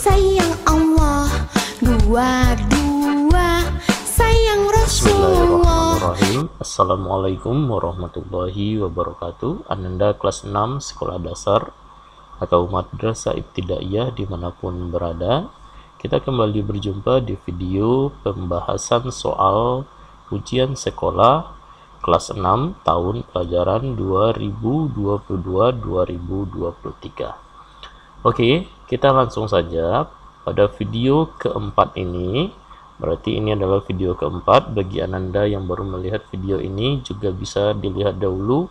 sayang Allah, dua-dua sayang Rasulullah. Bismillahirrahmanirrahim. Assalamualaikum warahmatullahi wabarakatuh. Ananda kelas 6 sekolah dasar atau madrasah ibtidaiyah dimanapun berada, kita kembali berjumpa di video pembahasan soal ujian sekolah kelas 6 tahun pelajaran 2022-2023. Oke, kita langsung saja pada video keempat ini. Berarti ini adalah video keempat. Bagi Ananda yang baru melihat video ini juga bisa dilihat dahulu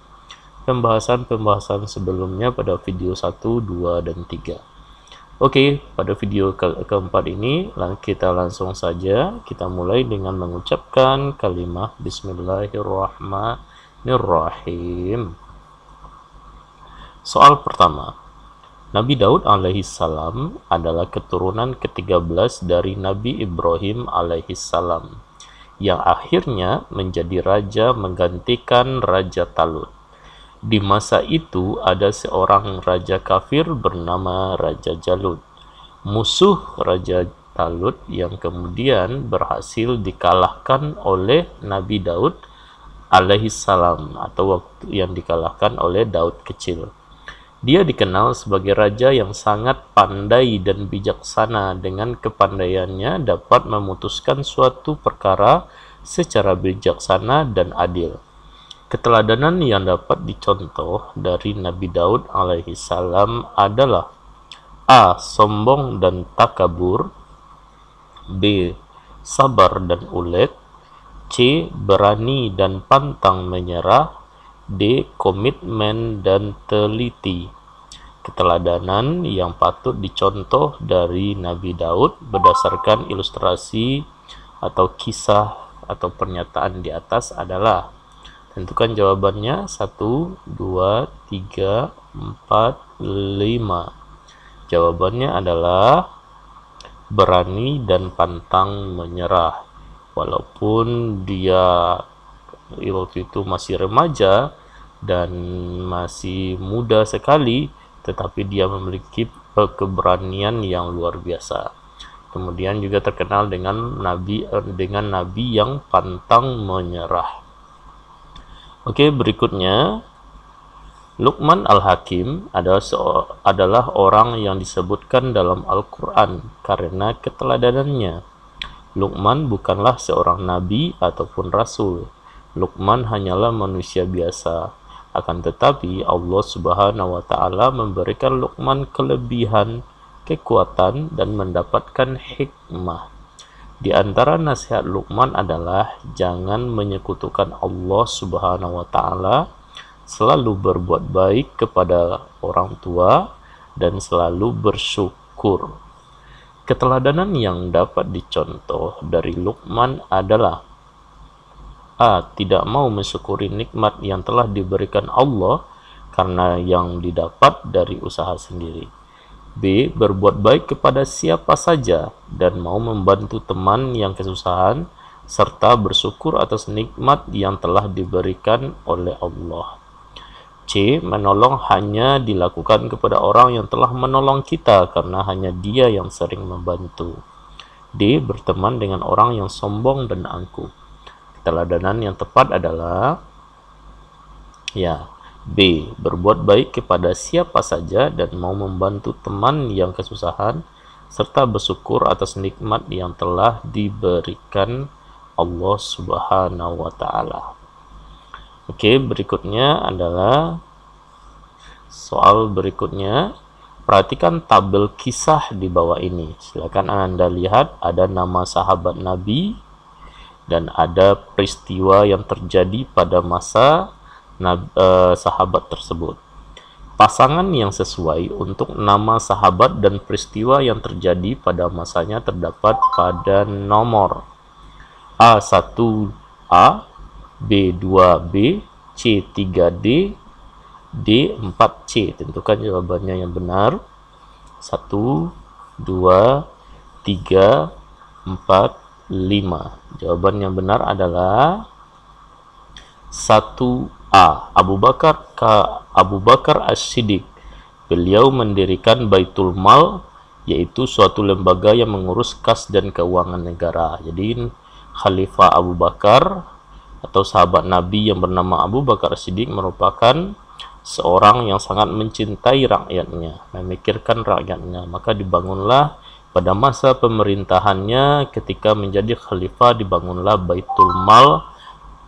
pembahasan-pembahasan sebelumnya pada video 1, 2, dan 3. Oke, pada video keempat ini kita langsung saja kita mulai dengan mengucapkan kalimat Bismillahirrahmanirrahim. Soal pertama, Nabi Daud alaihissalam adalah keturunan ke-13 dari Nabi Ibrahim alaihissalam, yang akhirnya menjadi raja menggantikan Raja Talut. Di masa itu ada seorang raja kafir bernama Raja Jalut, musuh Raja Talut yang kemudian berhasil dikalahkan oleh Nabi Daud alaihissalam, atau waktu yang dikalahkan oleh Daud kecil. Dia dikenal sebagai raja yang sangat pandai dan bijaksana. Dengan kepandaiannya dapat memutuskan suatu perkara secara bijaksana dan adil. Keteladanan yang dapat dicontoh dari Nabi Daud alaihissalam adalah: A. Sombong dan takabur. B. Sabar dan ulet. C. Berani dan pantang menyerah. D. Komitmen dan teliti. Keteladanan yang patut dicontoh dari Nabi Daud berdasarkan ilustrasi atau kisah atau pernyataan di atas adalah: tentukan jawabannya 1, 2, 3, 4, 5. Jawabannya adalah berani dan pantang menyerah. Walaupun dia waktu itu masih remaja dan masih muda sekali, tetapi dia memiliki keberanian yang luar biasa. Kemudian juga terkenal dengan nabi yang pantang menyerah. Oke, berikutnya Luqman Al-Hakim adalah orang yang disebutkan dalam Al-Quran karena keteladanannya. Luqman bukanlah seorang nabi ataupun rasul. Luqman hanyalah manusia biasa. Akan tetapi Allah Subhanahu wa Ta'ala memberikan Luqman kelebihan, kekuatan, dan mendapatkan hikmah. Di antara nasihat Luqman adalah jangan menyekutukan Allah Subhanahu wa Ta'ala, selalu berbuat baik kepada orang tua, dan selalu bersyukur. Keteladanan yang dapat dicontoh dari Luqman adalah: A. Tidak mau mensyukuri nikmat yang telah diberikan Allah karena yang didapat dari usaha sendiri. B. Berbuat baik kepada siapa saja dan mau membantu teman yang kesusahan, serta bersyukur atas nikmat yang telah diberikan oleh Allah. C. Menolong hanya dilakukan kepada orang yang telah menolong kita karena hanya dia yang sering membantu. D. Berteman dengan orang yang sombong dan angkuh. Keteladanan yang tepat adalah B. Berbuat baik kepada siapa saja dan mau membantu teman yang kesusahan, serta bersyukur atas nikmat yang telah diberikan Allah Subhanahu wa Ta'ala. Oke, berikutnya adalah soal berikutnya. Perhatikan tabel kisah di bawah ini. Silakan Anda lihat, ada nama sahabat Nabi dan ada peristiwa yang terjadi pada masa sahabat tersebut. Pasangan yang sesuai untuk nama sahabat dan peristiwa yang terjadi pada masanya terdapat pada nomor A1A, B2B, C3D, D4C. Tentukan jawabannya yang benar. 1, 2, 3, 4, 5. Jawaban yang benar adalah 1A. Abu Bakar As-Siddiq. Beliau mendirikan Baitul Mal yaitu suatu lembaga yang mengurus kas dan keuangan negara. Jadi Khalifah Abu Bakar atau sahabat Nabi yang bernama Abu Bakar Siddiq merupakan seorang yang sangat mencintai rakyatnya, memikirkan rakyatnya. Maka dibangunlah pada masa pemerintahannya, ketika menjadi khalifah, dibangunlah Baitul Mal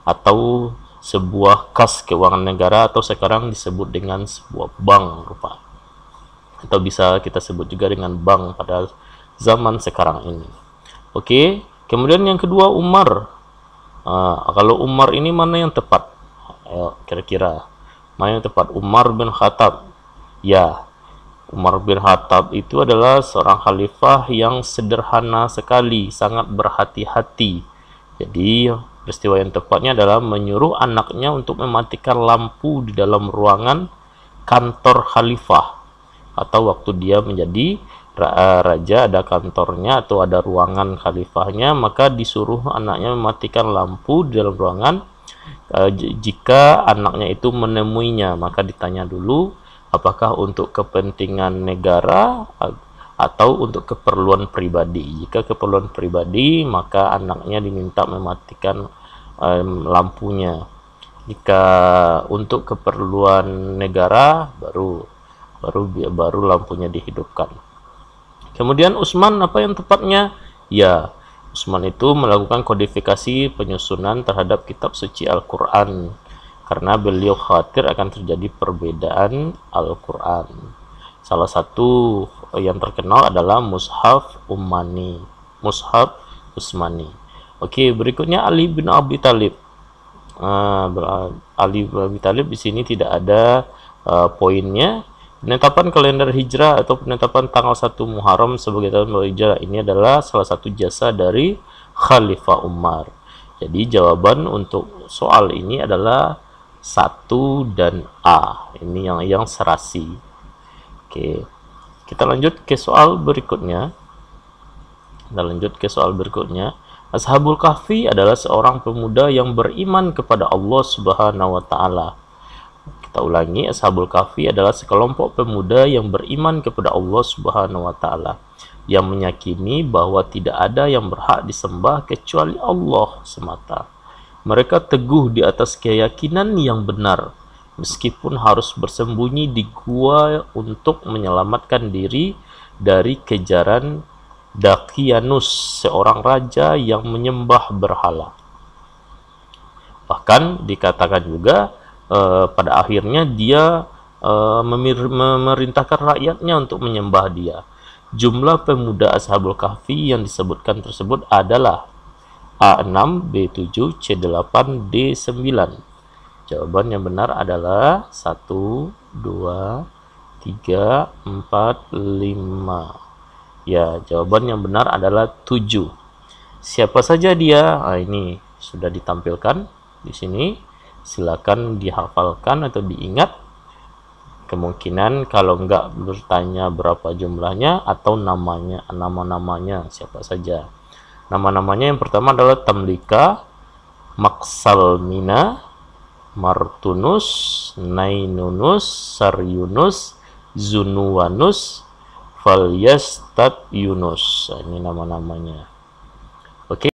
atau sebuah kas keuangan negara, atau sekarang disebut dengan sebuah bank rupa, atau bisa kita sebut juga dengan bank pada zaman sekarang ini. Oke, kemudian yang kedua Umar. Kalau Umar ini mana yang tepat? Ayo, kira-kira mana yang tepat? Umar bin Khattab. Ya, Umar bin Khattab itu adalah seorang khalifah yang sederhana sekali, sangat berhati-hati. Jadi peristiwa yang tepatnya adalah menyuruh anaknya untuk mematikan lampu di dalam ruangan kantor khalifah, atau waktu dia menjadi raja ada kantornya atau ada ruangan khalifahnya, maka disuruh anaknya mematikan lampu di dalam ruangan. Jika anaknya itu menemuinya, maka ditanya dulu apakah untuk kepentingan negara atau untuk keperluan pribadi. Jika keperluan pribadi, maka anaknya diminta mematikan lampunya. Jika untuk keperluan negara, baru lampunya dihidupkan. Kemudian Utsman, apa yang tepatnya? Ya, Utsman itu melakukan kodifikasi penyusunan terhadap kitab suci Al-Quran, karena beliau khawatir akan terjadi perbedaan Al-Quran. Salah satu yang terkenal adalah Mushaf Utsmani. Oke, berikutnya Ali bin Abi Thalib. Ali bin Abi Thalib di sini tidak ada poinnya. Penetapan kalender hijrah atau penetapan tanggal 1 Muharram sebagai tahun baru hijrah ini adalah salah satu jasa dari Khalifah Umar. Jadi jawaban untuk soal ini adalah 1 dan A. Ini yang serasi. Oke. Kita lanjut ke soal berikutnya. Ashabul Kahfi adalah seorang pemuda yang beriman kepada Allah Subhanahu wa taala. Kita ulangi, Ashabul Kahfi adalah sekelompok pemuda yang beriman kepada Allah Subhanahu wa taala, yang meyakini bahwa tidak ada yang berhak disembah kecuali Allah semata. Mereka teguh di atas keyakinan yang benar, meskipun harus bersembunyi di gua untuk menyelamatkan diri dari kejaran Dakianus, seorang raja yang menyembah berhala. Bahkan dikatakan juga pada akhirnya dia memerintahkan rakyatnya untuk menyembah dia. Jumlah pemuda Ashabul Kahfi yang disebutkan tersebut adalah A6, B7, C8, D9. Jawaban yang benar adalah 1, 2, 3, 4, 5. Ya, jawaban yang benar adalah 7. Siapa saja dia? Ini sudah ditampilkan di sini. Silakan dihafalkan atau diingat. Kemungkinan kalau enggak bertanya berapa jumlahnya atau nama-namanya siapa saja. Nama-namanya yang pertama adalah Tamlika, Maksalmina, Martunus, Nainunus, Saryunus, Zunuwanus, Falyastat Yunus. Ini nama-namanya. Oke.